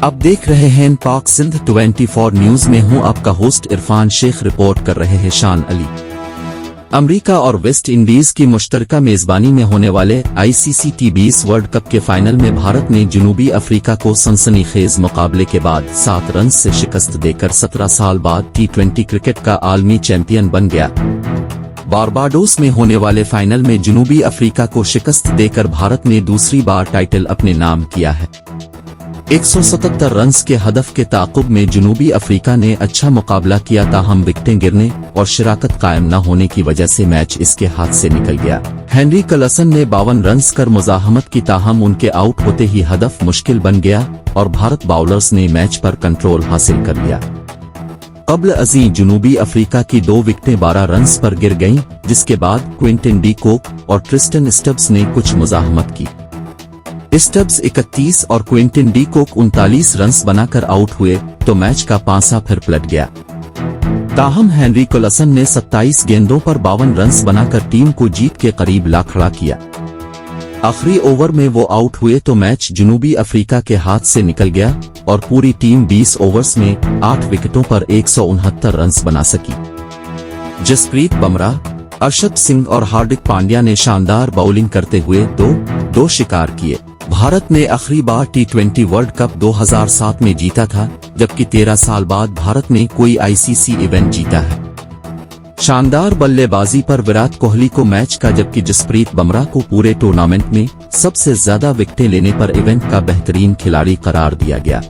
आप देख रहे हैं पाक सिंध 24 न्यूज में हूं आपका होस्ट इरफान शेख। रिपोर्ट कर रहे हैं शान अली। अमेरिका और वेस्ट इंडीज की मुश्तरका मेजबानी में होने वाले ICC T20 वर्ल्ड कप के फाइनल में भारत ने जनूबी अफ्रीका को सनसनीखेज मुकाबले के बाद 7 रन से शिकस्त देकर 17 साल बाद T20 क्रिकेट का आलमी चैंपियन बन गया। बारबाडोस में होने वाले फाइनल में जनूबी अफ्रीका को शिकस्त देकर भारत ने दूसरी बार टाइटल अपने नाम किया है। 177 रन्स के हदफ के ताक़ुब में जनूबी अफ्रीका ने अच्छा मुकाबला किया, ताहम विकेटें गिरने और शराकत कायम न होने की वजह से मैच इसके हाथ से निकल गया। हेनरी क्लासन ने 52 रन्स कर मुज़ाहमत की, ताहम उनके आउट होते ही हदफ मुश्किल बन गया और भारत बाउलर्स ने मैच पर कंट्रोल हासिल कर लिया। कबल अज़ीं जनूबी अफ्रीका की 2 विकेटें 12 रन्स पर गिर गईं, जिसके बाद क्विंटन डी कोक और ट्रिस्टन स्टब्स ने कुछ मुज़ाहमत की। स्टब्स 31 और क्विंटन डी कोक 39 रन्स बनाकर आउट हुए तो मैच का पांसा फिर पलट गया। ताहम हेनरी क्लासन ने 27 गेंदों पर 52 रन्स बनाकर टीम को जीत के करीब ला खड़ा किया। आखिरी ओवर में वो आउट हुए तो मैच जनूबी अफ्रीका के हाथ से निकल गया और पूरी टीम 20 ओवर्स में 8 विकेटों पर 169 रन्स बना सकी। जसप्रीत बुमराह, अर्शद सिंह और हार्दिक पांड्या ने शानदार बॉलिंग करते हुए दो शिकार किए। भारत ने आखिरी बार T20 वर्ल्ड कप 2007 में जीता था, जबकि 13 साल बाद भारत ने कोई ICC इवेंट जीता है। शानदार बल्लेबाजी पर विराट कोहली को मैच का, जबकि जसप्रीत बुमराह को पूरे टूर्नामेंट में सबसे ज्यादा विकेटें लेने पर इवेंट का बेहतरीन खिलाड़ी करार दिया गया।